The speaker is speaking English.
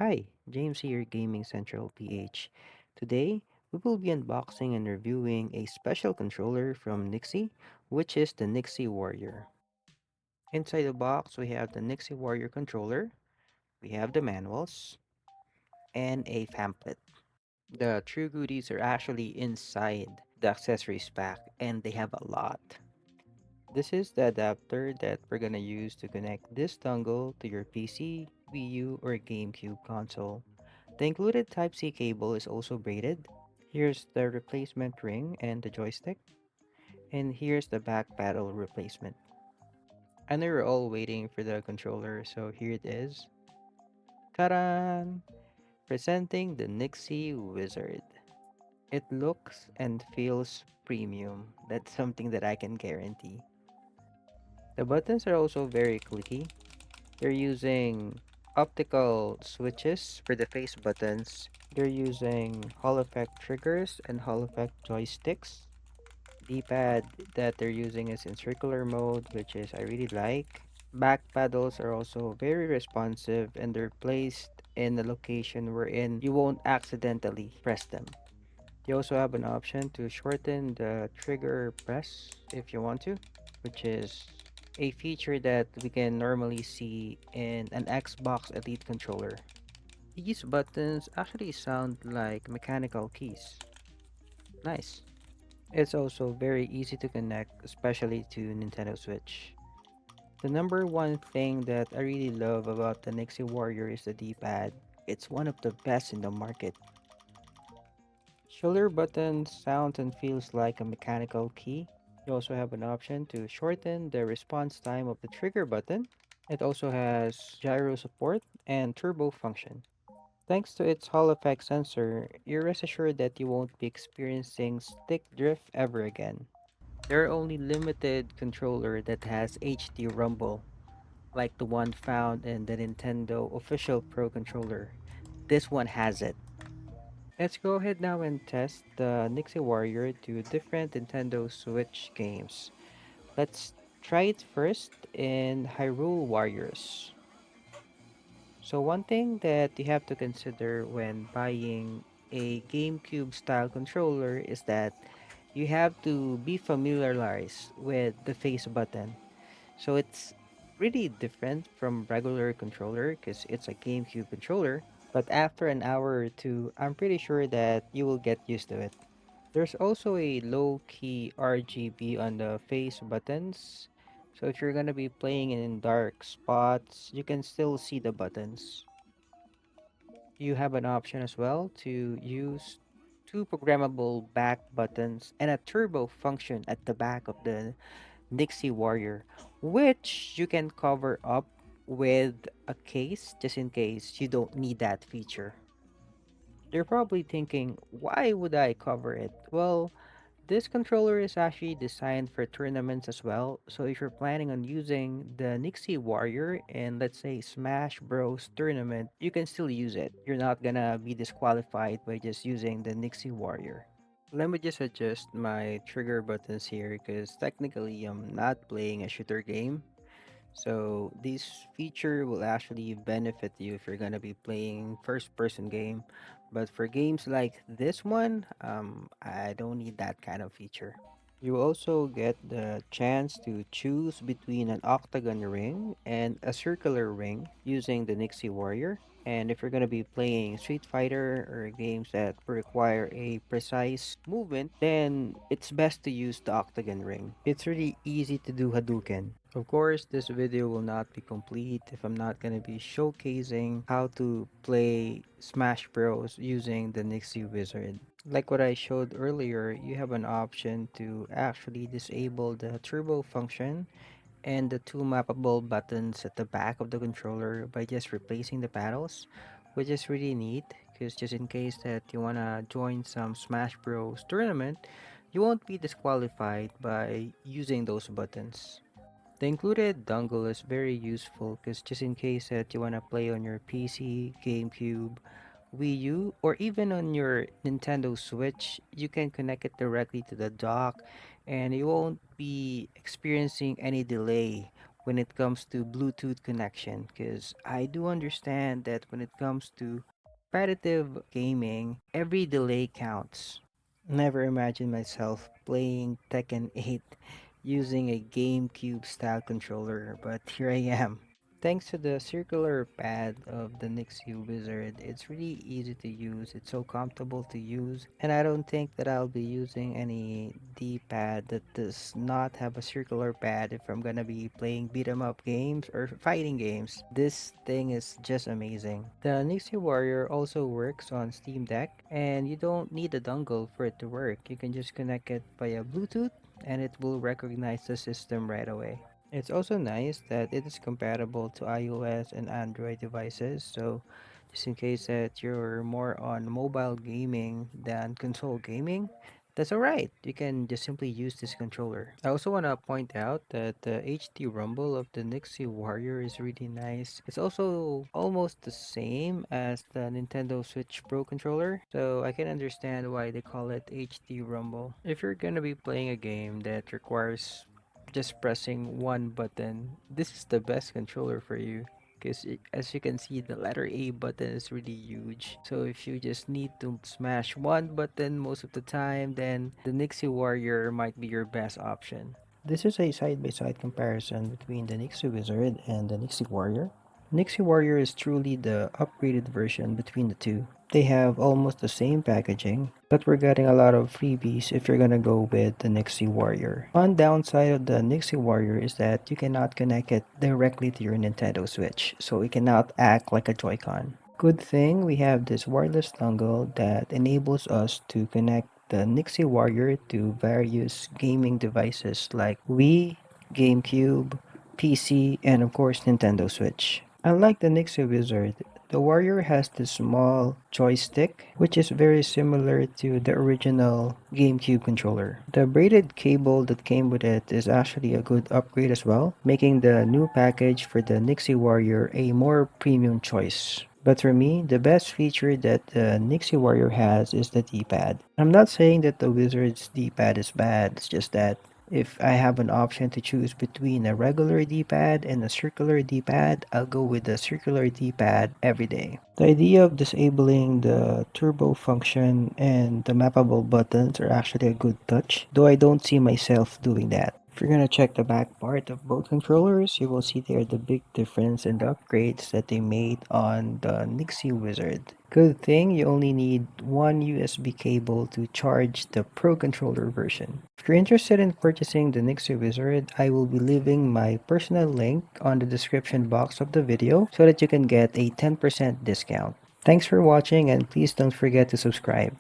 Hi, James here, Gaming Central PH. Today, we will be unboxing and reviewing a special controller from NYXI, which is the NYXI Warrior. Inside the box, we have the NYXI Warrior controller, we have the manuals, and a pamphlet. The true goodies are actually inside the accessories pack, and they have a lot. This is the adapter that we're gonna use to connect this dongle to your PC, Wii U, or Gamecube console. The included Type-C cable is also braided. Here's the replacement ring and the joystick. And here's the back paddle replacement. I know you're all waiting for the controller, so here it is. Ta-da! Presenting the NYXI Wizard. It looks and feels premium. That's something that I can guarantee. The buttons are also very clicky. They're using optical switches for the face buttons. They're using Hall Effect triggers and Hall Effect joysticks. D-pad that they're using is in circular mode, which is I really like. Back paddles are also very responsive and they're placed in a location wherein you won't accidentally press them. You also have an option to shorten the trigger press if you want to, which is a feature that we can normally see in an Xbox Elite controller. These buttons actually sound like mechanical keys. Nice. It's also very easy to connect, especially to Nintendo Switch. The number one thing that I really love about the NYXI Warrior is the D-pad. It's one of the best in the market. Shoulder button sounds and feels like a mechanical key. You also have an option to shorten the response time of the trigger button. It also has gyro support and turbo function. Thanks to its Hall effect sensor, you're rest assured that you won't be experiencing stick drift ever again. There are only limited controller that has HD rumble, like the one found in the Nintendo official Pro controller. This one has it. Let's go ahead now and test the NYXI Warrior to different Nintendo Switch games. Let's try it first in Hyrule Warriors. So one thing that you have to consider when buying a GameCube style controller is that you have to be familiarized with the face button. So it's really different from regular controller because it's a GameCube controller. But after an hour or two, I'm pretty sure that you will get used to it. There's also a low-key RGB on the face buttons. So if you're gonna be playing in dark spots, you can still see the buttons. You have an option as well to use two programmable back buttons and a turbo function at the back of the NYXI Warrior, which you can cover up with a case just in case you don't need that feature. You're probably thinking, why would I cover it? Well, this controller is actually designed for tournaments as well. So if you're planning on using the NYXI Warrior in let's say Smash Bros tournament, you can still use it. You're not gonna be disqualified by just using the NYXI Warrior. Let me just adjust my trigger buttons here because technically I'm not playing a shooter game. So this feature will actually benefit you if you're gonna be playing first person game. But for games like this one, I don't need that kind of feature. You also get the chance to choose between an octagon ring and a circular ring using the NYXI Warrior. And if you're going to be playing Street Fighter or games that require a precise movement, then it's best to use the octagon ring. It's really easy to do Hadouken. Of course, this video will not be complete if I'm not going to be showcasing how to play Smash Bros using the NYXI Wizard. Like what I showed earlier, you have an option to actually disable the turbo function and the two mappable buttons at the back of the controller by just replacing the paddles, which is really neat because just in case that you want to join some Smash Bros tournament, you won't be disqualified by using those buttons. The included dongle is very useful because just in case that you want to play on your PC, GameCube, Wii U, or even on your Nintendo Switch, you can connect it directly to the dock and you won't be experiencing any delay when it comes to Bluetooth connection, because I do understand that when it comes to competitive gaming, every delay counts. Never imagined myself playing Tekken 8 using a GameCube style controller, but here I am. Thanks to the circular pad of the NYXI Wizard, it's really easy to use, it's so comfortable to use, and I don't think that I'll be using any D-pad that does not have a circular pad if I'm gonna be playing beat 'em up games or fighting games. This thing is just amazing. The NYXI Warrior also works on Steam Deck, and you don't need a dongle for it to work. You can just connect it via Bluetooth and it will recognize the system right away. It's also nice that it is compatible to iOS and Android devices, so just in case that you're more on mobile gaming than console gaming, that's alright. You can just simply use this controller. I also want to point out that the HD rumble of the NYXI Warrior is really nice. It's also almost the same as the Nintendo Switch Pro controller, so I can understand why they call it HD rumble. If you're gonna be playing a game that requires just pressing one button, this is the best controller for you. Because as you can see, the letter A button is really huge. So if you just need to smash one button most of the time, then the NYXI Warrior might be your best option. This is a side-by-side comparison between the NYXI Wizard and the NYXI Warrior. NYXI Warrior is truly the upgraded version between the two. They have almost the same packaging, but we're getting a lot of freebies if you're gonna go with the NYXI Warrior. One downside of the NYXI Warrior is that you cannot connect it directly to your Nintendo Switch, so it cannot act like a Joy-Con. Good thing we have this wireless dongle that enables us to connect the NYXI Warrior to various gaming devices like Wii, GameCube, PC, and of course Nintendo Switch. Unlike the NYXI Wizard, the Warrior has the small joystick, which is very similar to the original GameCube controller. The braided cable that came with it is actually a good upgrade as well, making the new package for the NYXI Warrior a more premium choice. But for me, the best feature that the NYXI Warrior has is the D-pad. I'm not saying that the Wizard's D-pad is bad, it's just that if I have an option to choose between a regular D-pad and a circular D-pad, I'll go with the circular D-pad every day. The idea of disabling the turbo function and the mappable buttons are actually a good touch, though I don't see myself doing that. If you're gonna check the back part of both controllers, you will see there the big difference in the upgrades that they made on the NYXI Wizard. Good thing you only need one USB cable to charge the Pro Controller version. If you're interested in purchasing the NYXI Wizard, I will be leaving my personal link on the description box of the video so that you can get a 10% discount. Thanks for watching and please don't forget to subscribe.